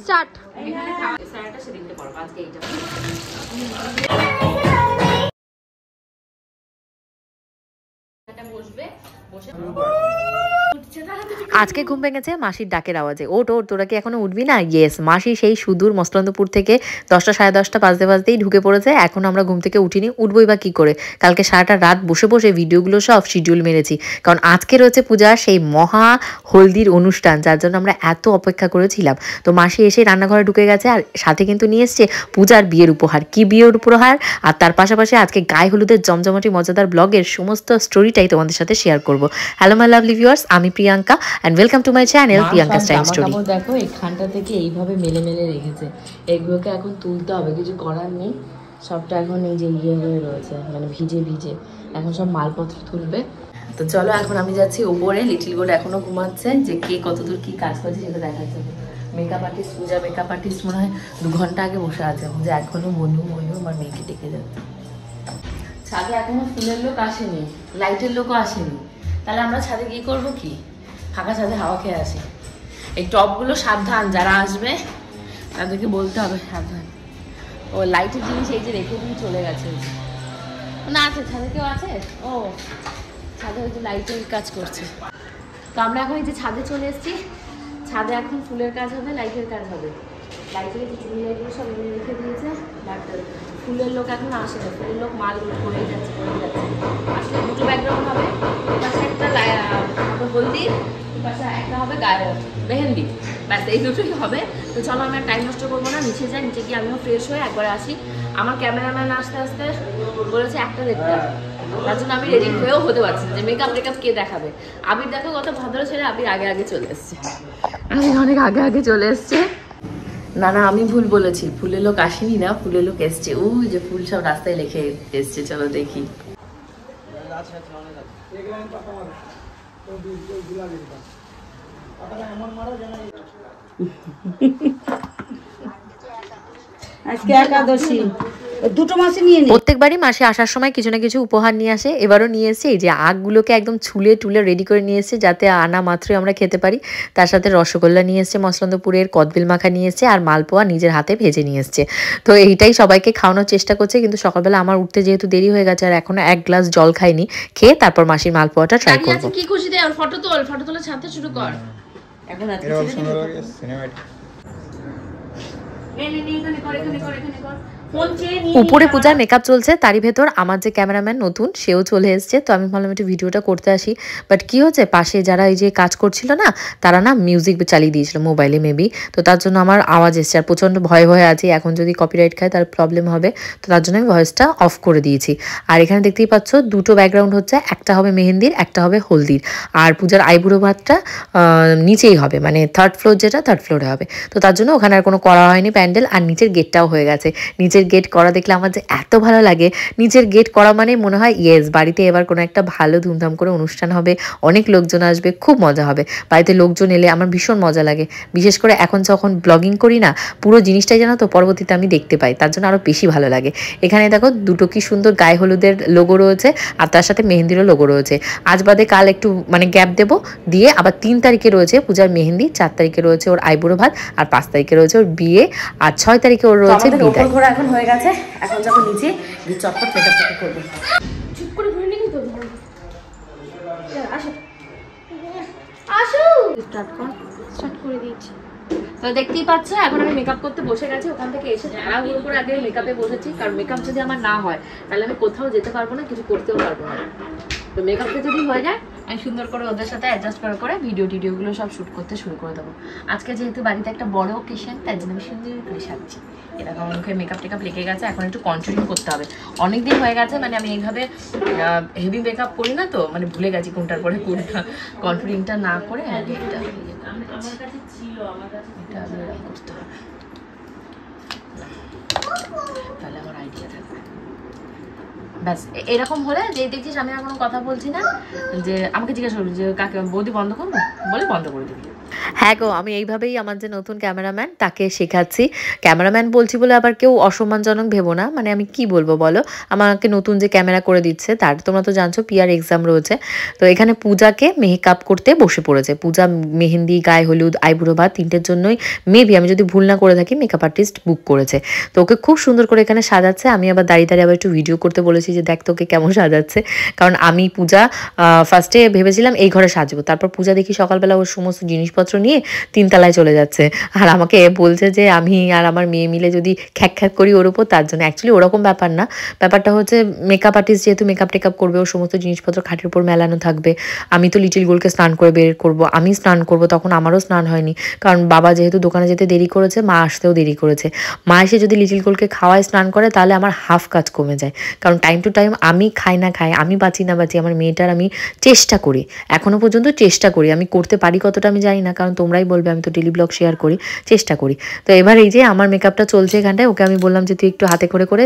Start. আজকে ঘুম ভেঙেছে মাসির ডাকের আওয়াজে। ওট ওট, তোরা কি এখনো উঠবি না? ইয়েস, মাসি সেই সুদূর মসলন্দপুর থেকে 10টা সাড়ে 10টা বাজতে বাজতেই ঢুকে পড়েছে। এখন আমরা ঘুম থেকে উঠিনি, উঠবই বা কি করে? কালকে সারাটা রাত বসে বসে ভিডিওগুলো সব শিডিউল মেরেছি, কারণ আজকে রয়েছে পূজা, সেই মহা হলদির অনুষ্ঠান, যার জন্য আমরা এত অপেক্ষা করেছিলাম। তো মাসি এসে রান্নাঘরে ঢুকে গেছে, আর সাথে কিন্তু নিয়ে এসছে পূজার বিয়ের উপহার। কি বিয়ের উপহার? আর তার পাশাপাশি আজকে গায়ে হলুদের জমজমাটি মজাদার ব্লগের সমস্ত স্টোরিটাই তোমাদের সাথে শেয়ার করব। হ্যালো মাই লাভলি ভিউয়ার্স, আমি Priyanka and welcome to my channel Priyanka's time story. দেখো এইখানটা থেকে এইভাবে মেলে মেলে রেখেছে, এগুলোকে এখন তুলতে হবে, কিছু করার নেই। সবটা এখন এই যে ইয়ে হয়ে রয়েছে, মানে ভিজে ভিজে, এখন সব মালপত্র তুলবে। তো চলো এখন আমি যাচ্ছি উপরে। লিটিল গোল্ড এখনো ঘুমাচ্ছে, যে কে কতদূর কি কাজ করছে সেটা দেখার জন্য। মেকআপ আর্টিস্ট পূজা, মেকআপ আর্টিস্ট মনে হয় 2 ঘন্টা আগে বসে আছে, যে এখনো মনু মনু আমার মেয়েকে ডেকে যাচ্ছে। ছাদে এখনো ফুলের লোক আসেনি, লাইটের লোকও আসেনি, তাহলে আমরা ছাদে গিয়ে করবো কি? ফাঁকা ছাদে হাওয়া খেয়ে আসি। এই টপগুলো সাবধান, যারা আসবে তাদেরকে বলতে হবে সাবধান। ও লাইটের জিনিস এই যে রেখে দিয়ে চলে গেছে, না আছে ছাদে, কেউ আছে? ও ছাদে হয়তো লাইটের কাজ করছে। তো আমরা এখন এই যে ছাদে চলে এসেছি। ছাদে এখন ফুলের কাজ হবে, লাইটের কাজ হবে। লাইটের যে চুনি লাইটগুলো সব এনে রেখে দিয়েছে, বাট ফুলের লোক এখন আসে না। ফুলের লোক মাল করেই যাচ্ছে আসলে 2টো ব্যাকগ্রাউন্ড হবে, পাশে একটা হলদি, পাশে একটা হবে মেহেন্দি, ব্যাস এই দুটোই হবে। তো চলো আমি আর টাইম নষ্ট করবো না, নিচে যাই। নিচে গিয়ে আমিও ফ্রেশ হয়ে একবারে আসি। আমার ক্যামেরাম্যান আসতে আসতে বলেছে 1টা 1:30, তার জন্য আমি রেডি হয়েও হতে পারছি যে মেকআপ টেকআপ কে দেখাবে। আবির দেখো কত ভদ্র ছেলে, আবির আগে আগে চলে এসছে, আবির অনেক আগে আগে চলে এসছে। না না, আমি ভুল বলেছি, ফুলের লোক আসেনি না, ফুলের লোক এসছে। ওই যে ফুল সব রাস্তায় লেখে এসছে, চলো দেখি। আজকে একাদশী, দুটো মাসে নিয়ে নিই। প্রত্যেকবারই মাসে আসার সময় কিছু না কিছু উপহার নিয়ে আসে। এবারও নিয়ে এসেছে এই যে আগগুলোকে একদম ছুলে টুলে রেডি করে নিয়ে এসেছে, যাতে আনা মাত্রই আমরা খেতে পারি। তার সাথে রসগোল্লা নিয়ে এসছে, মসলন্দপুরের কদবেল মাখা নিয়ে এসছে, আর মালপোয়া নিজের হাতে ভেজে নিয়ে এসছে। তো এইটাই সবাইকে খাওয়ানোর চেষ্টা করছে, কিন্তু সকালবেলা আমার উঠতে যেহেতু দেরি হয়ে গেছে, আর এখনো 1 গ্লাস জল খাইনি, খেয়ে তারপর মাসির মালপোয়াটা ট্রাই করবো। কি খুশি দে, আর ফটো তোল, ফটো তোলা ছাড়তে শুরু কর এখন। উপরে পূজার মেকআপ চলছে, তারই ভেতর আমার যে ক্যামেরাম্যান নতুন সেও চলে এসছে। তো আমি ভাবলাম একটু ভিডিওটা করতে আসি, বাট কি হচ্ছে পাশে যারা এই যে কাজ করছিল না, তারা না মিউজিক চালিয়ে দিয়েছিল মোবাইলে মেবি, তো তার জন্য আমার আওয়াজ এসছে। আর প্রচণ্ড ভয়ে ভয়ে আছি, এখন যদি কপিরাইট খায় তার প্রবলেম হবে, তো তার জন্য আমি ভয়েসটা অফ করে দিয়েছি। আর এখানে দেখতেই পাচ্ছ 2টো ব্যাকগ্রাউন্ড হচ্ছে, একটা হবে মেহেন্দির, একটা হবে হলদির। আর পূজার আইবুড়ো ভাতটা নিচেই হবে, মানে 3rd ফ্লোর, যেটা 3rd ফ্লোরে হবে। তো তার জন্য ওখানে আর কোনো করা হয়নি প্যান্ডেল। আর নিচের গেটটাও হয়ে গেছে। নিচের গেট করা দেখলে আমার যে এত ভালো লাগে। নিচের গেট করা মানে মনে হয় ইয়েস, বাড়িতে এবার কোনো একটা ভালো ধুমধাম করে অনুষ্ঠান হবে, অনেক লোকজন আসবে, খুব মজা হবে। বাড়িতে লোকজন এলে আমার ভীষণ মজা লাগে, বিশেষ করে এখন যখন ব্লগিং করি না, পুরো জিনিসটাই জানো তো পরবর্তীতে আমি দেখতে পাই, তার জন্য আরও বেশি ভালো লাগে। এখানে দেখো 2টো কি সুন্দর গায়ে হলুদের লোগো রয়েছে, আর তার সাথে মেহেন্দিরও লোগো রয়েছে। আজ বাদে কাল একটু মানে গ্যাপ দেবো, দিয়ে আবার 3 তারিখে রয়েছে পূজার মেহেন্দি, 4 তারিখে রয়েছে ওর আইবুড়ো ভাত, আর 5 তারিখে রয়েছে ওর বিয়ে, আর 6 তারিখে ওর রয়েছে বিদায়। ঘোরা এখন হয়ে গেছে, এখন যাবো নিচে গিয়ে চটপট মেকআপ করবো। চুপ করে ঘুরে নিবি তো, আসো আসো, স্টার্ট করে দিয়েছি। তো দেখতেই পাচ্ছ এখন আমি মেকআপ করতে বসে গেছি। ওখান থেকে এসে তাড়াহুড়ো করে আগে মেকআপে বসেছি, কারণ মেকআপ যদি আমার না হয় তাহলে আমি কোথাও যেতে পারবো না, কিছু করতেও পারবো না। তো মেকআপটা যদি হয়ে যায় আমি সুন্দর করে ওদের সাথে অ্যাডজাস্ট করে ভিডিওগুলো সব শ্যুট করতে শুরু করে দেবো। আজকে যেহেতু বাড়িতে একটা বড় অকেশন, তাই জন্য আমি সুন্দর করে সাজছি। এরকম মুখে মেকআপ টেকআপ লেগে গেছে, এখন একটু কন্ট্রোলিং করতে হবে। অনেকদিন হয়ে গেছে, মানে আমি এইভাবে হেভি মেকআপ করি না, তো মানে ভুলে গেছি কোনটার পরে কোনটা। কন্ট্রোলিংটা না করে করতে হবে, তাহলে আমার আইডিয়া থাকবে। ব্যাস এরকম হলে যে দেখছিস আমি আর কোনো কথা বলছি না, যে আমাকে জিজ্ঞাসা করবি যে কাকে বৌদি বন্ধ করবো, বলে বন্ধ করে দিবি। হ্যাঁ গো, আমি এইভাবেই আমার যে নতুন ক্যামেরাম্যান তাকে শেখাচ্ছি। ক্যামেরাম্যান বলছি বলে আবার কেউ অসম্মানজনক ভেবো না। মানে আমি কি বলবো বলো? আমাকে নতুন যে ক্যামেরা করে দিচ্ছে তার তোমরা তো জানছো পিআর এক্সাম রয়েছে। তো এখানে পূজাকে মেকআপ করতে বসে পড়েছে। পূজা মেহেন্দি, গায়ে হলুদ, আইবুড়ো ভাত ৩টের জন্যই মেবি, আমি যদি ভুল না করে থাকি, মেকআপ আর্টিস্ট বুক করেছে। তো ওকে খুব সুন্দর করে এখানে সাজাচ্ছে। আমি আবার দাঁড়িয়ে দাঁড়িয়ে আবার একটু ভিডিও করতে বলেছি যে দেখ তোকে কেমন সাজাচ্ছে। কারণ আমি পূজা ফার্স্টে ভেবেছিলাম এই ঘরে সাজবো, তারপর পূজা দেখি সকালবেলা ওর সমস্ত জিনিসপত্র নিয়ে ৩ তলায় চলে যাচ্ছে। আর আমাকে বলছে যে আমি আর আমার মেয়ে মিলে যদি খ্যাক খ্যাক করি ওর উপর, তার জন্য। অ্যাকচুয়ালি ওরকম ব্যাপার না, ব্যাপারটা হচ্ছে মেকআপ আর্টিস্ট যেহেতু মেকআপ টেকআপ করবে, ওর সমস্ত জিনিসপত্র খাটের উপর মেলানো থাকবে। আমি তো লিটিল গোলকে স্নান করে বের করবো, আমি স্নান করব, তখন আমারও স্নান হয়নি। কারণ বাবা যেহেতু দোকানে যেতে দেরি করেছে, মা আসতেও দেরি করেছে। মা এসে যদি লিটিল গোলকে খাওয়ায় স্নান করে তাহলে আমার হাফ কাজ কমে যায়। কারণ টাইম টু টাইম আমি খাই না খাই, আমি বাঁচি না বাঁচি, আমার মেয়েটার আমি চেষ্টা করি, এখনো পর্যন্ত চেষ্টা করি। আমি করতে পারি কতটা আমি জানি না, কারণ তোমরাই বলবে, আমি তো ডেলি ব্লগ শেয়ার করি, চেষ্টা করি। তো এবার এই যে আমার মেকআপটা চলছে এখানটায়, ওকে আমি বললাম যে তুই একটু হাতে করে করে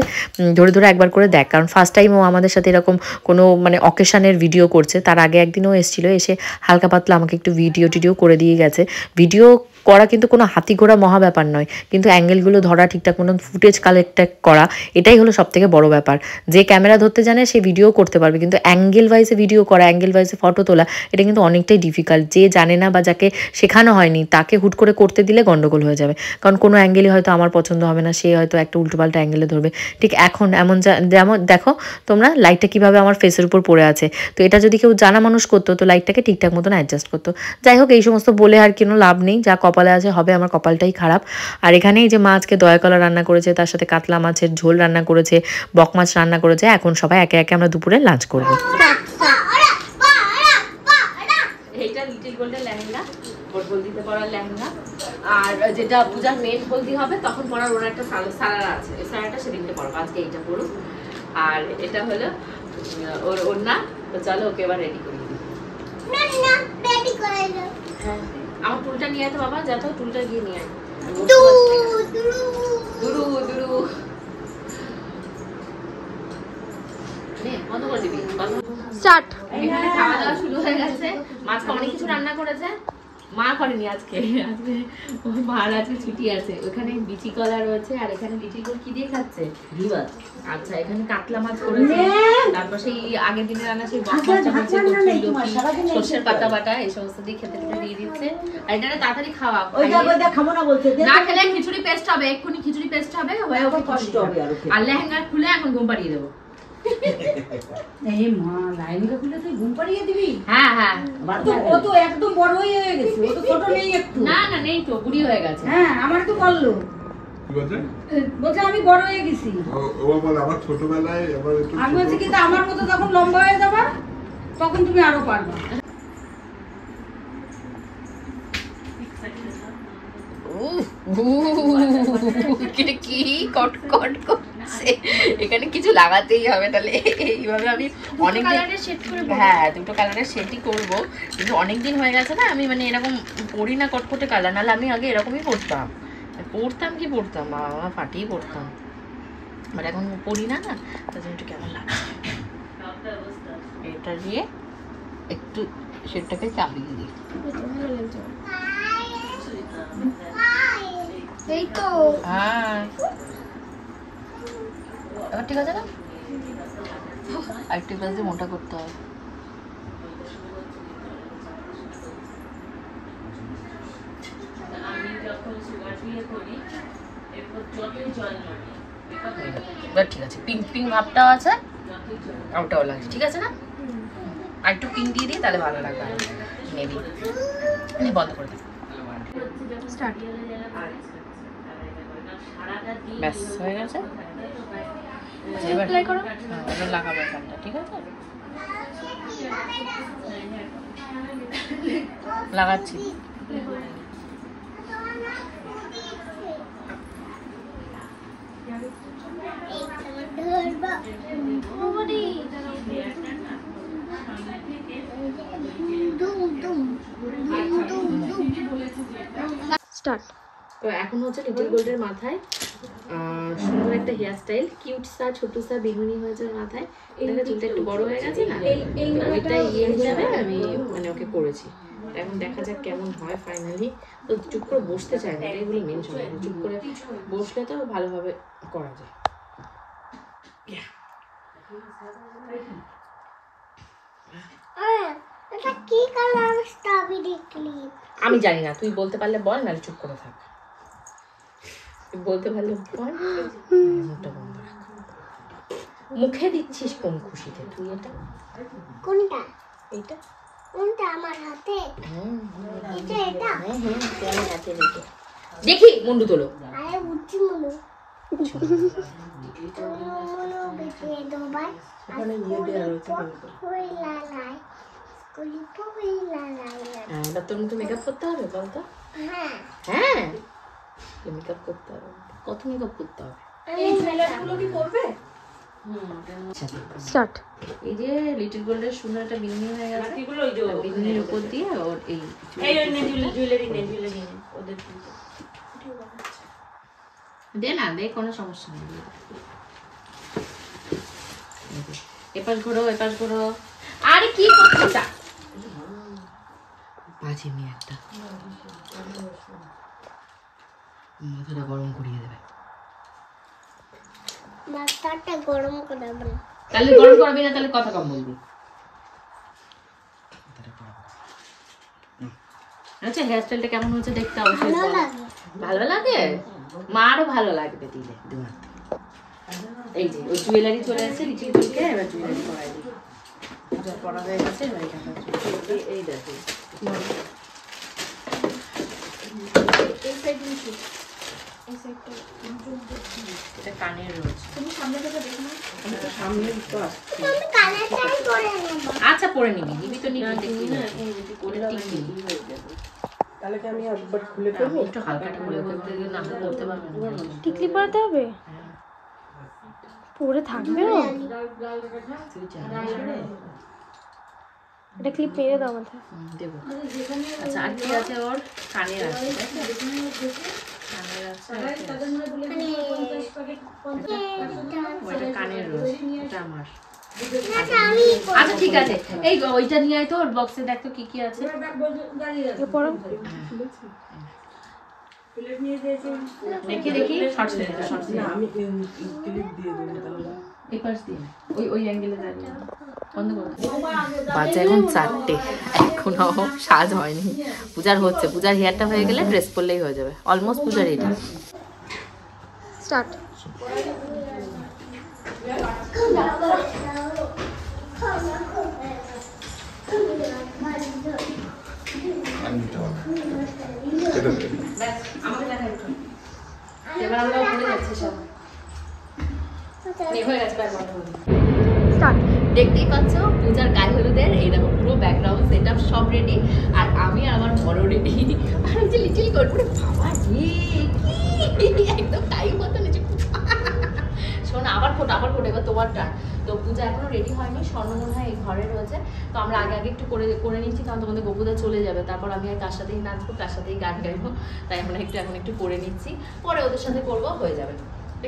ধরে ধরে একবার করে দেখ। কারণ ফার্স্ট টাইম ও আমাদের সাথে এরকম কোনো মানে অকেশনের ভিডিও করছে। তার আগে একদিনও এসেছিলো, এসে হালকা পাতলা আমাকে একটু ভিডিও টিডিও করে দিয়ে গেছে। ভিডিও করা কিন্তু কোনো হাতি ঘোড়া মহা ব্যাপার নয়, কিন্তু অ্যাঙ্গেলগুলো ধরা, ঠিকঠাক মতন ফুটেজ কালেক্ট করা, এটাই হলো সবথেকে বড় ব্যাপার। যে ক্যামেরা ধরতে জানে সে ভিডিও করতে পারবে, কিন্তু অ্যাঙ্গেল ওয়াইজে ভিডিও করা, অ্যাঙ্গেল ওয়াইজে ফটো তোলা, এটা কিন্তু অনেকটাই ডিফিকাল্ট। যে জানে না বা যাকে শেখানো হয়নি তাকে হুট করে করতে দিলে গন্ডগোল হয়ে যাবে। কারণ কোনো অ্যাঙ্গেলই হয়তো আমার পছন্দ হবে না, সে হয়তো একটা উল্টোপাল্টা অ্যাঙ্গেলে ধরবে। ঠিক এখন এমন যেমন দেখো তোমরা লাইটটা কীভাবে আমার ফেসের উপর পড়ে আছে, তো এটা যদি কেউ জানা মানুষ করতো তো লাইটটাকে ঠিকঠাক মতন অ্যাডজাস্ট করতো। যাই হোক, এই সমস্ত বলে আর কোনো লাভ নেই, যা কপালে আছে হবে, আমার কপালটাই খারাপ। আর এখানে এই যে মা আজকে দয়াকলা রান্না করেছে, তার সাথে কাতলা মাছের ঝোল রান্না করেছে, বক মাছ রান্না করেছে। এখন সবাই একে একে আমরা দুপুরে লাঞ্চ করবো। এইটা লিটিল গোল্ডের লেহেঙ্গা, ওর হলদিতে পরার লেহেঙ্গা। আর যেটা পূজার মেন হলদি হবে তখন পরার ওর একটা সারারা আছে, এই সারাটা সেদিনকে পরবো, আজকে এইটা পরুক। আর এটা হলো ওর ওড়না। তো চলো ওকে এবার রেডি করি। হ্যাঁ, আমার টুলটা নিয়ে আয় তো বাবা, যা তো টুলটা গিয়ে নিয়ে আয়। বন্ধ করে দিবি। স্টার্ট। এখানে খাওয়া দাওয়া শুরু হয়ে গেছে। মাঝকে অনেক কিছু রান্না করেছে, মা করেনি আজকে, আজকে মার আজকে ছুটি আছে। ওখানে বিচি কলা রয়েছে, আর এখানে লিটিল গোল কি দিয়ে খাচ্ছে? আচ্ছা, এখানে কাতলা মাছ করেছে, তারপর সেই আগের দিনে রান্না সেই বক মাছটা হচ্ছে, সর্ষের পাতা বাটা, এই সমস্ত দিয়ে খেতে খেতে দিয়ে দিচ্ছে। আর এটা তাড়াতাড়ি খাওয়া, না খেলে খিচুড়ি পেস্ট হবে, এক্ষুনি খিচুড়ি পেস্ট হবে, হয়ে ওকে কষ্ট হবে। আর লেহেঙ্গা খুলে এখন ঘুম পাড়িয়ে দেবো। এই মা, লেহেঙ্গা খুলে তুই ঘুম পাড়িয়ে দিবি? হ্যাঁ হ্যাঁ, ও তো একদম বড় হয়ে গেছে, ও তো ছোট নেই একটু। না না, নেই তো, বুড়ি হয়ে গেছে। হ্যাঁ, আমার তো বললো, বলছে আমি বড় হয়ে গেছি। আমার ছোটবেলায় আমি বলছি কিন্তু আমার মতো যখন লম্বা হয়ে যাবা তখন তুমি আরো পারবা। কি কট কট করছে, এখানে কিছু লাগাতেই হবে। তাহলে এইভাবে আমি অনেক হ্যাঁ, দুটো কালারের সেটই করবো, কিন্তু অনেকদিন হয়ে গেছে না, আমি মানে এরকম পরি না কটকটে কালার। নাহলে আমি আগে এরকমই পরতাম, কি পরতাম, বাবা ফাটিয়ে পরতাম, বাট এখন পরি না, না তার জন্য একটু কেমন লাগছে। এটা দিয়ে একটু সেটটাকে চাপিয়ে দিই। এই তো হ্যাঁ, এবার ঠিক আছে না? আরেকটু প্লাস দিয়ে মোটা করতে হবে। এবার ঠিক আছে, পিঙ্ক পিঙ্ক ভাবটাও আছে, ওটাও লাগছে, ঠিক আছে না? আর একটু পিঙ্ক দিয়ে দিই, তাহলে ভালো লাগবে। মেবি বন্ধ করে দিই, স্টার্ট। ব্যাস হয়ে গেছে, এবার লাগাবো এখানটা, ঠিক আছে? লাগাচ্ছি। স্টার্ট। তো এখন হচ্ছে লিটিল গোল্ডের মাথায় সুন্দর একটা হেয়ার স্টাইল, কিউট সা ছোট সা বেগুনি হয়েছে মাথায়। এটা চুলটা একটু বড় হয়ে গেছে না, এটা ইয়ে হিসাবে আমি মানে ওকে করেছি। এখন দেখা যাক কেমন হয় ফাইনালি। তো চুপ করে বসতে চায় না, এগুলো মেন সমস্যা। চুপ করে বসলে তো ভালোভাবে করা যায়। আমি জানি না, তুই বলতে পারলে বল, নাহলে চুপ করে থাক। তুই বলতে পারলে বল। মুখটা বন্ধ রাখ। মুখে দিচ্ছিস কোন খুশিতে তুই? এটা কোনটা? এইটা কোনটা আমার হাতে? এটা এটা? তোমার হাতে রেখে দেখি মুন্ডু তোলো। আরে উঠছি মনু। মনু বেঁচে দোবাই। ওখানে ইয়ে দেওয়া রয়েছে। হই লালাই। কলিপো হই লালাই। হ্যাঁ, এবার তোর মুখে মেকআপ করতে হবে বলতো? হ্যাঁ। হ্যাঁ, মেকআপ করতে হবে। কত মেকআপ করতে হবে? এই জুয়েলারিগুলো কি করবে? স্টার্ট। এই যে লিটল গোল্ডের সুন্দর একটা বিন্নি হয়ে গেছে, বাকিগুলো ওই যে বিন্নির উপর দিয়ে ওর এই ওই নে জুয়েলারি নে ওদের দে না, দে, কোনো সমস্যা নেই। এপাশ ঘোরো, এপাশ ঘোরো। আরে কি করছিস? বাজে মেয়ে একটা, মাথাটা গরম করিয়ে দেবে। মাথাটা গরম করে বল। তাহলে গরম করবি না, তাহলে কথা কম বলবি। আচ্ছা, হেয়ার স্টাইলটা কেমন হয়েছে দেখতে অবশ্যই ভালো বলো। লাগে। ভালো লাগে? মারও ভালো লাগবে দিলে। এই যে ওই জুয়েলারি চলে এসেছে লিচি তুলকে, এবার জুয়েলারি পরাই দিই। পূজা পরা হয়ে গেছে, এবার এটা এই দেখো এই সাইডে এই সাইডটা এটা কানের রয়েছে। তুমি সামনে থেকে দেখো না, আমি তো সামনে তো আসছি। আমি কানেরটাই পরে নেব। আচ্ছা, পরে নিবি, নিবি তো নিবি, দেখি না করে টিকি হয়ে যাবে। তাহলে কি আমি একবার খুলে ফেলবো? একটু হালকা খুলে করতে গেলে না করতে পারবে না। টিকলি পরাতে হবে? পরে থাকবে ও? তুই জানিস রে? এটা ক্লিপ মেরে দাও মাথায়। দেবো। আচ্ছা, আর কি আছে ওর? কানের আছে, কানের আছে, ওইটা কানের রয়েছে, এটা আমার। আচ্ছা ঠিক আছে, এই ওইটা নিয়ে আয় তো, ওর বক্সে দেখ তো কি কি আছে। এটা পরো। দেখি দেখি, শর্টস নে, শর্টস নে। আমি ক্লিপ দিয়ে দেবো তাহলে। এই পাশ দিয়ে ওই অ্যাঙ্গেলে দাঁড়িয়ে বন্ধ করো। বাজে এখন 4টে, এখনো সাজ হয়নি। পূজার হচ্ছে, পূজার হেয়ারটা হয়ে গেলে ড্রেস পরলেই হয়ে যাবে। অলমোস্ট পূজার রেডি। স্টার্ট। এবার আমরা উপরে যাচ্ছি সব। হয়ে গেছে, ব্যাগ বন্ধ করে দিই। স্টার্ট। দেখতেই পাচ্ছ পূজার গায়ে হলুদের এই দেখো পুরো ব্যাকগ্রাউন্ড সেটআপ সব রেডি, আর আমি আর আমার বড় রেডি। আর এই যে লিটিল গোল্ড, বাবা রে কি একদম টাইম মতো নিচে। শোন, আবার ফোটো এবার তোমার টান। তো পূজা এখনো রেডি হয়নি, স্বর্ণ মনে হয় এই ঘরে রয়েছে। তো আমরা আগে একটু করে নিচ্ছি, কারণ তোমাদের গোপুদা চলে যাবে, তারপর আমি আর কার সাথেই নাচবো, কার সাথেই গান গাইবো, তাই আমরা এখন একটু করে নিচ্ছি, পরে ওদের সাথে করবো, হয়ে যাবে।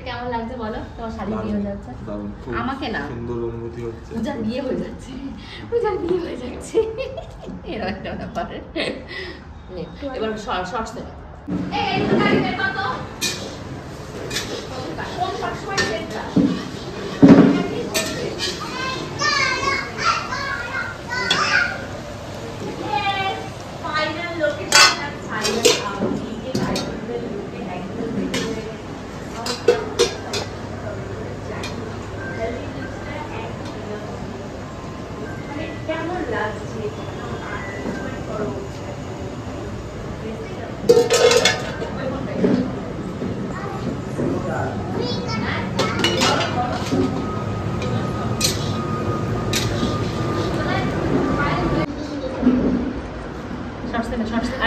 কেমন লাগছে বলো? তোমার শাড়ি বিয়ে হয়ে যাচ্ছে। আমাকে না, সুন্দর অনুভূতি হচ্ছে। পূজার বিয়ে হয়ে যাচ্ছে, এরকম একটা ব্যাপার। এবার শর্টস দেবে।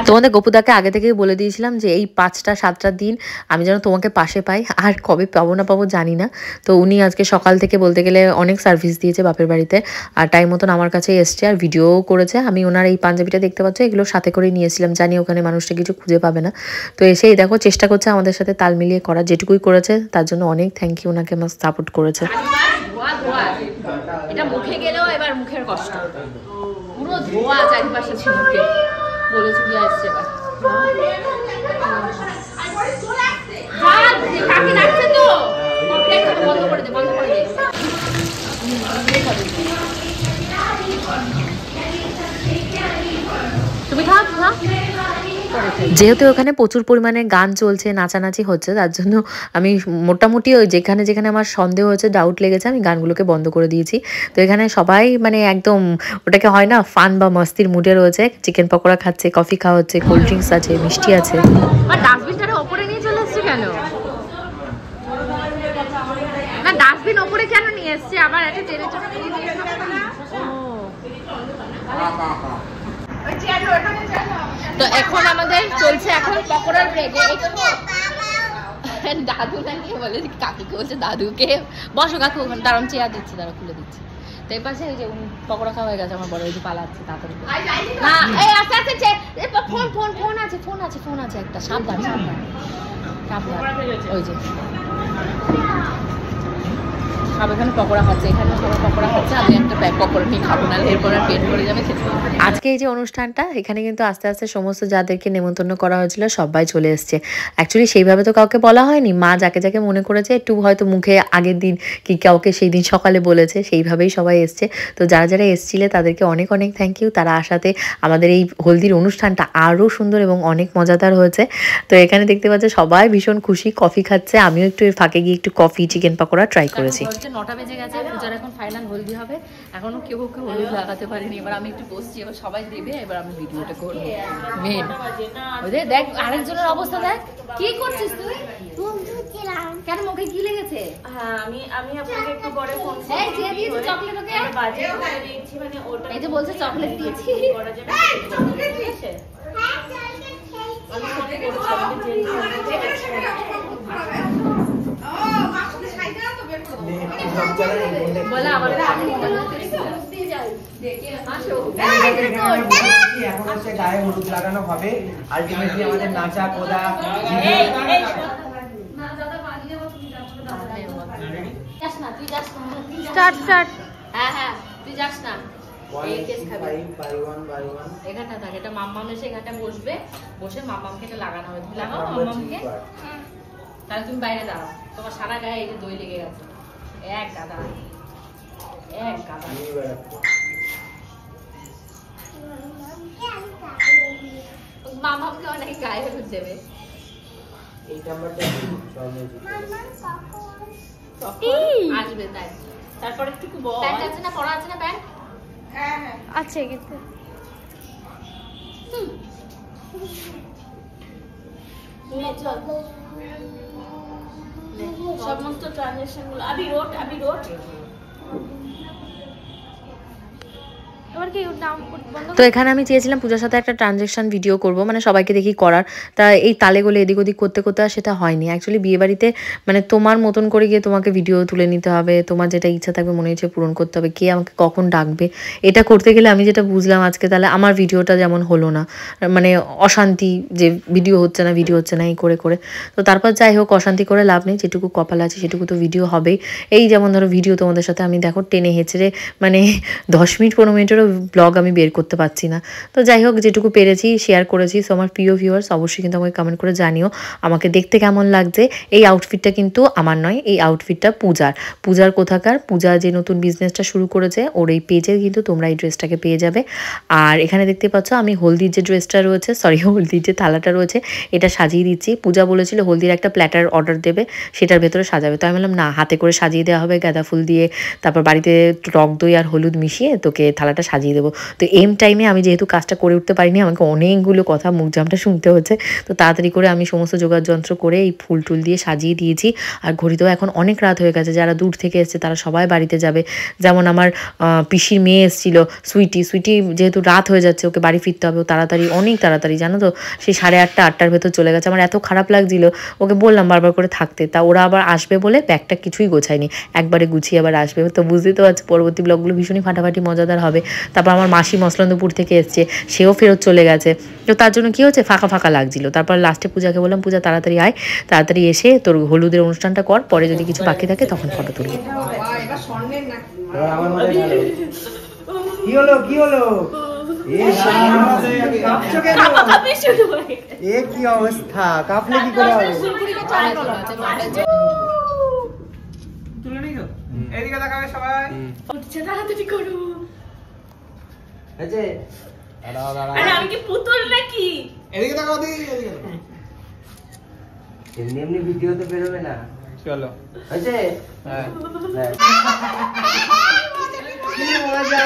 তোমাদের গোপুদাকে আগে থেকেই বলে দিয়েছিলাম যে এই 5টা-7টা দিন আমি যেন তোমাকে পাশে পাই, আর কবে পাবো না পাবো জানি না। তো উনি আজকে সকাল থেকে বলতে গেলে অনেক সার্ভিস দিয়েছে বাপের বাড়িতে, আর টাইম মতন আমার কাছে এসছে, আর ভিডিও করেছে। আমি ওনার এই পাঞ্জাবিটা দেখতে পাচ্ছ, এগুলো সাথে করে নিয়েছিলাম, জানি ওখানে মানুষটা কিছু খুঁজে পাবে না। তো এসেই দেখো চেষ্টা করছে আমাদের সাথে তাল মিলিয়ে করার, যেটুকুই করেছে তার জন্য অনেক থ্যাংক ইউ, ওনাকে আমার সাপোর্ট করেছে। এটা মুখে গেলেও এবার মুখের কষ্ট, পুরো ধোয়া চারিপাশে মুখে। বলেছি বিয়ে আসছে এবার কাকে ডাকছে তো বন্ধ করে দে বন্ধ করে দে তুমি খাও না যেহেতু ওখানে প্রচুর পরিমাণে গান চলছে নাচানাচি হচ্ছে তার জন্য আমি মোটামুটি ওই যেখানে যেখানে আমার সন্দেহ হয়েছে ডাউট লেগেছে আমি গানগুলোকে বন্ধ করে দিয়েছি তো এখানে সবাই মানে একদম ওটাকে হয় না ফান বা মস্তির মুডে রয়েছে চিকেন পকোড়া খাচ্ছে কফি খাওয়া হচ্ছে কোল্ড ড্রিঙ্কস আছে মিষ্টি আছে আর ডাস্টবিনটা ওপরে নিয়ে চলে এসছে কেন না ডাস্টবিন ওপরে কেন নিয়ে এসছে আবার একটা টেনে চলে নিয়ে তো এখন আমাদের চলছে এখন পকোড়ার ব্রেক দাদু না নিয়ে বলে কাকুকে বলছে দাদুকে বসো কাকু ওখানে দাঁড়ান চেয়ার দিচ্ছে তারা খুলে দিচ্ছে তো এই পাশে ওই যে পকোড়া খাওয়া হয়ে গেছে আমার বড় ওই যে পালাচ্ছে তাড়াতাড়ি না এই আস্তে আস্তে ফোন ফোন ফোন আছে ফোন আছে ফোন আছে একটা সাবধান সাবধান সাবধান ওই যে সব এখানে পকোড়া খাচ্ছে এখানে সবাই পকোড়া খাচ্ছে আমি একটা পকোড়া নিয়ে খাবো না এরপর আর পেট ভরে যাবে খেতে আজকে এই যে অনুষ্ঠানটা এখানে কিন্তু আস্তে আস্তে সমস্ত যাদেরকে নেমন্তন্ন করা হয়েছিল সবাই চলে এসছে অ্যাকচুয়ালি সেইভাবে তো কাউকে বলা হয়নি মা যাকে যাকে মনে করেছে একটু হয়তো মুখে আগের দিন কি কাউকে সেই দিন সকালে বলেছে সেইভাবেই সবাই এসছে তো যারা যারা এসছিলে তাদেরকে অনেক অনেক থ্যাংক ইউ তারা আসাতে আমাদের এই হলদির অনুষ্ঠানটা আরও সুন্দর এবং অনেক মজাদার হয়েছে তো এখানে দেখতে পাচ্ছে সবাই ভীষণ খুশি কফি খাচ্ছে আমিও একটু ফাঁকে গিয়ে একটু কফি চিকেন পকোড়া ট্রাই করেছি 9টা বেজে গেছে পূজার এখন ফাইনাল হলদি হবে এখনো কেউ হলুদ লাগাতে পারিনি এবার আমি একটু বসছি এবার সবাই দেবে এবার আমি ভিডিওটা করবো মেন দেখ আরেকজনের অবস্থা দেখ কি করছিস তুই কেন মুখে কি লেগেছে হ্যাঁ আমি আপনাকে একটু পরে ফোন এই যে দিয়েছি চকলেট ওকে বাজে করে দিয়েছি মানে ওটা এই যে বলছে চকলেট দিয়েছি করা যাবে চকলেট দিয়েছে আমি সত্যি করছি আমাকে বলা আবার এখন হচ্ছে গায়ে হলুদ লাগানো হবে আলটিমেটলি আমাদের নাচা কোদা স্টার্ট স্টার্ট হ্যাঁ হ্যাঁ তুই যাস না এই কেস খাবে এখানটা থাকে এটা মাম্মাম এসে এখানটা বসবে বসে মাম্মামকে এটা লাগানো হবে তুমি লাগাও মাম্মামকে তাহলে তুমি বাইরে দাঁড়াও তোমার সারা গায়ে এই যে দই লেগে গেছে এক গাদা মামাকে অনেক গায়ে হলুদ দেবে আসবে তাই তারপর একটু বল প্যান্ট আছে না পড়া আছে না প্যান্ট আছে কিন্তু সমস্ত ট্রানজাকশন গুলো আবি রোড এবার কি নাম বন্ধ তো এখানে আমি চেয়েছিলাম পূজার সাথে একটা ট্রানজ্যাকশন ভিডিও করব মানে সবাইকে দেখি করার তা এই তালে গোলে এদিক ওদিক করতে করতে আর সেটা হয়নি অ্যাকচুয়ালি বিয়েবাড়িতে মানে তোমার মতন করে গিয়ে তোমাকে ভিডিও তুলে নিতে হবে তোমার যেটা ইচ্ছা থাকবে মনে হচ্ছে পূরণ করতে হবে কে আমাকে কখন ডাকবে এটা করতে গেলে আমি যেটা বুঝলাম আজকে তাহলে আমার ভিডিওটা যেমন হলো না মানে অশান্তি যে ভিডিও হচ্ছে না এই করে করে তো তারপর যাই হোক অশান্তি করে লাভ নেই যেটুকু কপাল আছে সেটুকু তো ভিডিও হবেই এই যেমন ধরো ভিডিও তোমাদের সাথে আমি দেখো টেনে হেঁচড়ে মানে 10 মিনিট 15 মিনিটেরও ব্লগ আমি বের করতে পারছি না তো যাই হোক যেটুকু পেরেছি শেয়ার করেছি সো আমার প্রিয় ভিউয়ার্স অবশ্যই কিন্তু আমাকে কমেন্ট করে জানিও আমাকে দেখতে কেমন লাগছে এই আউটফিটটা কিন্তু আমার নয় এই আউটফিটটা পূজার কোথাকার পূজা যে নতুন বিজনেসটা শুরু করেছে ওর এই পেজে কিন্তু তোমরা এই ড্রেসটাকে পেয়ে যাবে আর এখানে দেখতে পাচ্ছ আমি হলদির যে ড্রেসটা রয়েছে হলদির যে থালাটা রয়েছে এটা সাজিয়ে দিচ্ছি পূজা বলেছিল হলদির একটা প্ল্যাটার অর্ডার দেবে সেটার ভেতরে সাজাবে তো আমি বললাম না হাতে করে সাজিয়ে দেওয়া হবে গাঁদা ফুল দিয়ে তারপর বাড়িতে টক দই আর হলুদ মিশিয়ে তোকে থালাটা সাজিয়ে দেবো তো এম টাইমে আমি যেহেতু কাজটা করে উঠতে পারিনি আমাকে অনেকগুলো কথা মুখ জামটা শুনতে হচ্ছে তো তাড়াতাড়ি করে আমি সমস্ত জোগাড় যন্ত্র করে এই ফুল টুল দিয়ে সাজিয়ে দিয়েছি আর ঘড়িতেও এখন অনেক রাত হয়ে গেছে যারা দূর থেকে এসছে তারা সবাই বাড়িতে যাবে যেমন আমার পিসির মেয়ে এসেছিল সুইটি যেহেতু রাত হয়ে যাচ্ছে ওকে বাড়ি ফিরতে হবে ও অনেক তাড়াতাড়ি জানো তো সেই 8:30 8টার ভেতর চলে গেছে আমার এত খারাপ লাগছিল ওকে বললাম বারবার করে থাকতে তা ওরা আবার আসবে বলে ব্যাগটা কিছুই গোছায়নি একবারে গুছিয়ে আবার আসবে তো বুঝতেই তো পারছি পরবর্তী ব্লগগুলো ভীষণই ফাটাফাটি মজাদার হবে তারপর আমার মাসি মসলন্দপুর থেকে এসছে সেও ফেরত চলে গেছে তো তার জন্য কি হচ্ছে ফাঁকা ফাঁকা লাগছিল তারপর লাস্টে পূজাকে বললাম পূজা তাড়াতাড়ি আয় তাড়াতাড়ি এসে তোর হলুদের অনুষ্ঠানটা কর পরে যদি কিছু বাকি থাকে তখন ফটো তুলি কি হলো কাঁপাকাঁপি শুরু হয়ে গেছে। এ কি অবস্থা, কাঁপলে কি করে হবে? তুলে নিছো? এদিকে তাকাবে সবাই। উঠছে, তাড়াতাড়ি করো। হয়েছে? আরে আমি কি পুতুল নাকি? এদিকে তাকাও, এদিকে তাকাও। এমনি এমনি ভিডিও তো বেরোবে না। চলো। হয়েছে? হ্যাঁ। কি মজা!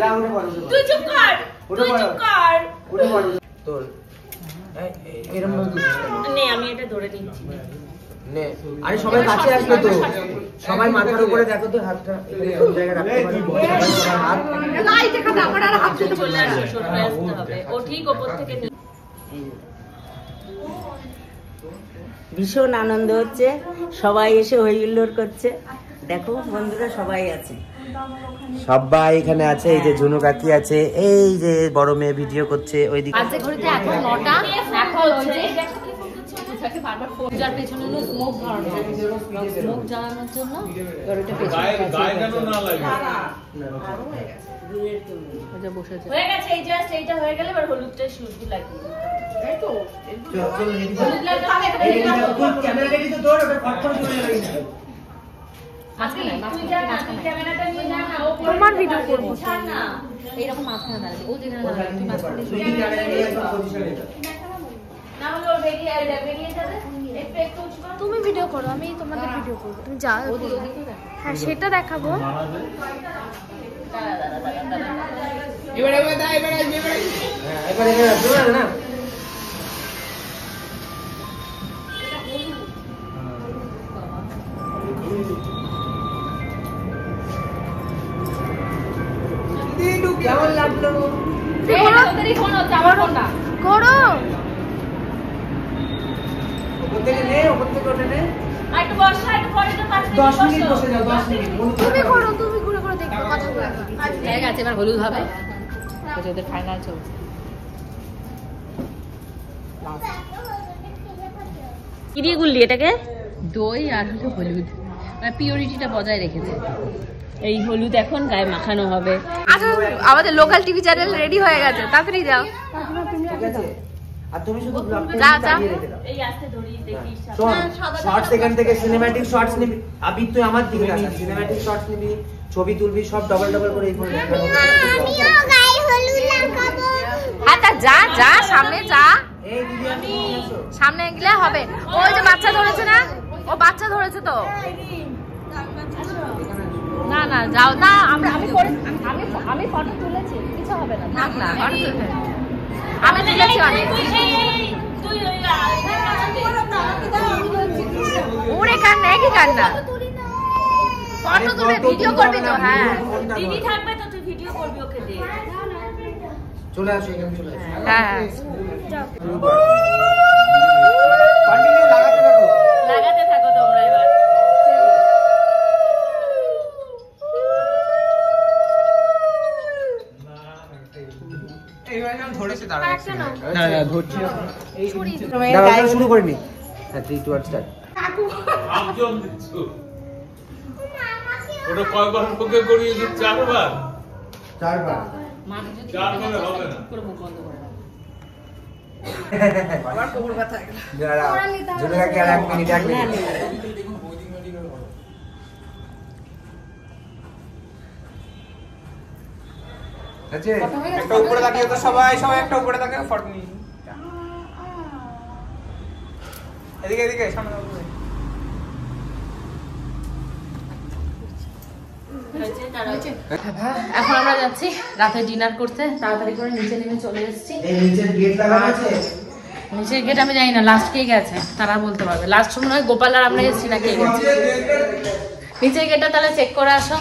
যা, উঠে পড়ো, উঠে পড়ো। তুই চুপ কর, উঠে তুই পড়ো। চুপ কর। উঠে পড়ো। তোর এরম নে আমি এটা ধরে নিচ্ছি। নে, আরে সবাই কাছে আসবে তো, সবাই মাথার উপরে দেখো তো, হাতটা এখানে কোন জায়গায় রাখতে পারো, সবার হাত। চলে আসো, সরে আসতে হবে। ও ঠিক ওপর থেকে নিয়ে ভীষণ আনন্দ হচ্ছে, সবাই এসে হই হুল্লোড় করছে। দেখো বন্ধুরা সবাই আছে, সবাই এখানে আছে। এই যে ঝুনু কাকি আছে, এই যে বড় মেয়ে ভিডিও করছে ওইদিকে। আজকে ঘড়িতে এখন 9টা, এখন ওই যে পূজাকে বারবার পূজার পেছনে স্মোক ধরানো, স্মোক জ্বালানোর জন্য ঘড়িটা পেছনে বসেছে। হয়ে গেছে। এই জাস্ট এইটা হয়ে গেলে এবার হলুদটা শুধু লাগিয়ে দিই। এই তো হলুদ লাগাতে ক্যামেরা রেডি তো তোর, ওটা ফট করে চলে যাবে। তুই যা না, তুই ক্যামেরাটা নিয়ে যা না। ও তোমার ভিডিও করবো। ছাড় না। এইরকম মাঝখানে দাঁড়াবে, ও যেখানে দাঁড়াবে তুই মাঝখানে তুই ক্যামেরা নিয়ে একদম পজিশনে যা। না হলে ও বেরিয়ে যাবে। একটু একটু উঁচু করো। তুমি ভিডিও করো, আমি তোমাদের ভিডিও করবো। তুমি যা হ্যাঁ সেটা দেখাবো। এবারে দা, এবারে। হ্যাঁ, এবার এখানে আসবে না। কেমন লাগলো? তোদেরই ফোন হচ্ছে, আমার ফোন না। করো। ওপর থেকে নে, ওপর থেকে ওটা নে। আর একটু বসো, একটু পরে তো 5 10 মিনিট বসে যাও, 10 মিনিট। তুমি করো, তুমি ঘুরে ঘুরে দেখো, কথা বলো। ঠিক আছে, এবার হলুদ হবে, ওদের ফাইনাল চলছে। কি দিয়ে গুললি এটাকে? দই আর হলো হলুদ, মানে পিওরিটিটা বজায় রেখেছে। এই হলুদ এখন গায়ে মাখানো হবে। আচ্ছা, আমাদের লোকাল টিভি চ্যানেল রেডি হয়ে গেছে, তাড়াতাড়ি যাও। ঠিক আছে? আর তুমি শুধু ব্লগটা যা, যা। চালিয়ে রেখে দাও। এই আস্তে ধরি দেখি। শর্টস এখান থেকে সিনেম্যাটিক শর্টস নিবি। আবি তুই আমার দিকে তাকা, সিনেম্যাটিক শর্টস নিবি, ছবি তুলবি, সব ডবল ডবল করে এই ফোনে। আমিও গায়ে হলুদ লাগাবো। আচ্ছা যা যা, সামনে যা, এই দিদি আমি এসো। সামনে গেলে হবে। ওই যে বাচ্চা ধরেছে না, ও বাচ্চা ধরেছে তো। না না যাও না, আমি ফটো তুলেছি, কিছু হবে না। না না ফটো তুলবে, আমি তুলেছি অনেক। তুই ওই ওরে কান্না, একই কান্না। ফটো তুলে ভিডিও করবি তো? হ্যাঁ দিদি থাকবে তো, তুই ভিডিও করবি ওকে দে। চলে আসো, এখানে চলে আসো। হ্যাঁ কন্টিনিউ লাগাতে থাকো। লাগাতে থাকো তোমরা এবার। এইবার যখন ধরেছে তারা। একটা নাও। না না, ধরছি না। দাঁড়াও, শুরু করে নি। হ্যাঁ, 3 2 1 স্টার্ট। আমজন দিচ্ছ ওটা কয়বার মুখে করিয়েছি? 4 বার। 4 বার। মাঝে যদি 4 বারে হবে না। করে মুখ বন্ধ করে দাও। দাঁড়াও, ঝুলে রাখি আর 1 মিনিট, 1 মিনিট। আছে? একটা উপরে তাকিয়ে তো সবাই একটা উপরে তাকিয়ে ফটো নিই। এদিকে সামনে উপরে। এখন আমরা যাচ্ছি রাতে ডিনার করতে, তাড়াতাড়ি করে নিচে নেমে চলে এসেছি। এই নিচের গেট লাগানো আছে? নিচের গেট আমি জানি না, লাস্ট কে গেছে তারা বলতে পারবে। লাস্ট মনে হয় গোপাল আর আমরা এসেছি না, কে গেছে নিচের গেটটা, তাহলে চেক করে আসো।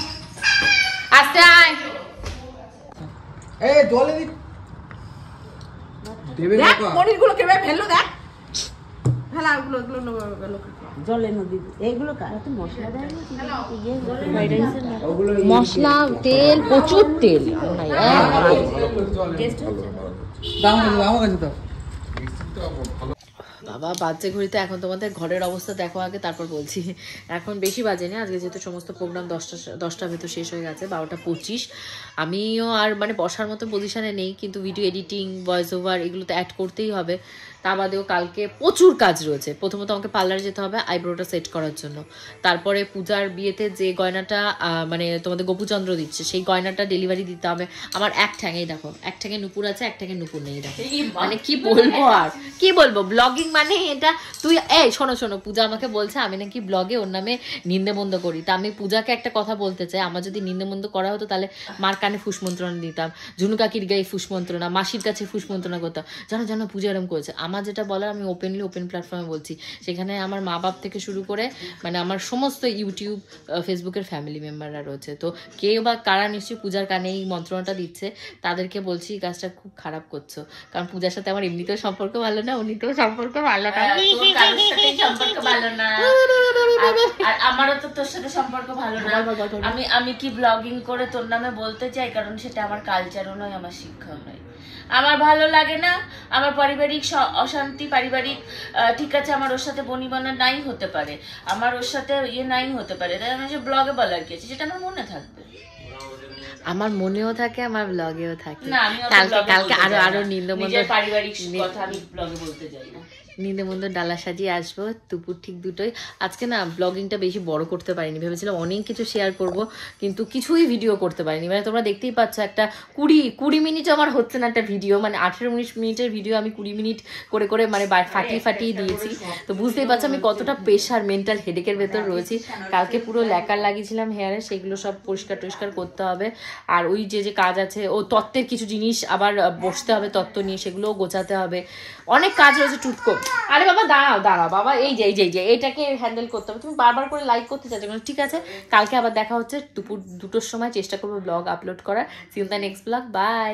আস্তে আয়। এই জলে দি দেবে না। পনিরগুলো কেমন ফেললো দেখ। ফেলা ওগুলো জলে নদী এইগুলো তো মশলা দেয় না, মশলা, তেল, প্রচুর তেল। দাও আমার কাছে দাও। বাবা বাজে ঘড়িতে এখন তোমাদের ঘরের অবস্থা দেখো আগে, তারপর বলছি। এখন বেশি বাজেনি আজকে, যেহেতু সমস্ত প্রোগ্রাম 10টার ভেতর শেষ হয়ে গেছে, 12:25। আমিও আর মানে বসার মতো পজিশনে নেই, কিন্তু ভিডিও এডিটিং, ভয়েস ওভার এগুলো তো অ্যাড করতেই হবে। তা বাদেও কালকে প্রচুর কাজ রয়েছে। প্রথমত আমাকে পার্লারে যেতে হবে আইব্রোটা সেট করার জন্য, তারপরে পূজার বিয়েতে যে গয়নাটা মানে তোমাদের গোপুচন্দ্র দিচ্ছে সেই গয়নাটা ডেলিভারি দিতে হবে। আমার এক ঠ্যাঙেই দেখো, এক ঠ্যাঙে নুপুর আছে, এক ঠ্যাঙে নুপুর নেই। দেখো মানে কি বলবো, আর কি বলবো, ব্লগিং মানে এটা। তুই এই শোনো, পূজা আমাকে বলছে আমি নাকি ব্লগে ওর নামে নিন্দেমন্দ করি। তা আমি পূজাকে একটা কথা বলতে চাই, আমার যদি নিন্দেমন্দ করা হতো তাহলে মার কানে ফুসমন্ত্রণা দিতাম, ঝুনু কাকির গায়ে ফুসমন্ত্রণা, মাসির কাছে ফুসমন্ত্রণা করতাম। জানো পূজা এরকম করেছে। আমার যেটা বলার আমি ওপেন প্ল্যাটফর্মে বলছি, সেখানে আমার মা বাপ থেকে শুরু করে মানে আমার সমস্ত ইউটিউব ফেসবুকের ফ্যামিলি মেম্বাররা রয়েছে। তো কেউ বা কারা নিশ্চয়ই পূজার কানে এই মন্ত্রণাটা দিচ্ছে, তাদেরকে বলছি এই কাজটা খুব খারাপ করছো। কারণ পূজার সাথে আমার এমনিতেও সম্পর্ক ভালো না, উনিতেও সম্পর্ক ভালো না, সম্পর্ক ভালো না, আর আমারও তো তোর সাথে সম্পর্ক ভালো না। আমি কি ব্লগিং করে তোর নামে বলতে চাই, কারণ সেটা আমার কালচারও নয়, আমার শিক্ষাও নয়। আমার ভালো লাগে না, আমার পারিবারিক অশান্তি, পারিবারিক ঠিক আছে আমার ওর সাথে বনিবনা নাই হতে পারে, আমার ওর সাথে নাই হতে পারে, তাই আমি যে ব্লগে বলার কি আছে, সেটা আমার মনে থাকবে। আমার মনেও থাকে, আমার ব্লগেও থাকে। না আমি কালকে আরো নিন্দমন্দ পারিবারিক কথা আমি ব্লগে বলতে যাই না। নিন্দমন্দ ডালা সাজিয়ে আসবো দুপুর ঠিক 2টোয়। আজকে না ব্লগিংটা বেশি বড় করতে পারিনি, ভেবেছিলাম অনেক কিছু শেয়ার করব, কিন্তু কিছুই ভিডিও করতে পারিনি। মানে তোমরা দেখতেই পাচ্ছ একটা 20 মিনিট আমার হচ্ছে না একটা ভিডিও, মানে 18 মিনিটের ভিডিও আমি 20 মিনিট করে মানে ফাটিয়ে দিয়েছি। তো বুঝতেই পারছো আমি কতটা প্রেশার, মেন্টাল হেডেকের ভেতর রয়েছি। কালকে পুরো ল্যাকার লাগিয়েছিলাম হেয়ারে, সেগুলো সব পরিষ্কার করতে হবে। আর ওই যে কাজ আছে, ও তত্ত্বের কিছু জিনিস আবার বসতে হবে তত্ত্ব নিয়ে, সেগুলোও গোছাতে হবে, অনেক কাজ রয়েছে টুটকো। আরে বাবা দাঁড়াও বাবা, এই যে এটাকে হ্যান্ডেল করতে হবে। তুমি বারবার করে লাইক করতে চাচ্ছ, ঠিক আছে কালকে আবার দেখা হচ্ছে দুপুর 2টোর সময়, চেষ্টা করবো ব্লগ আপলোড করার। See you in the next blog, by.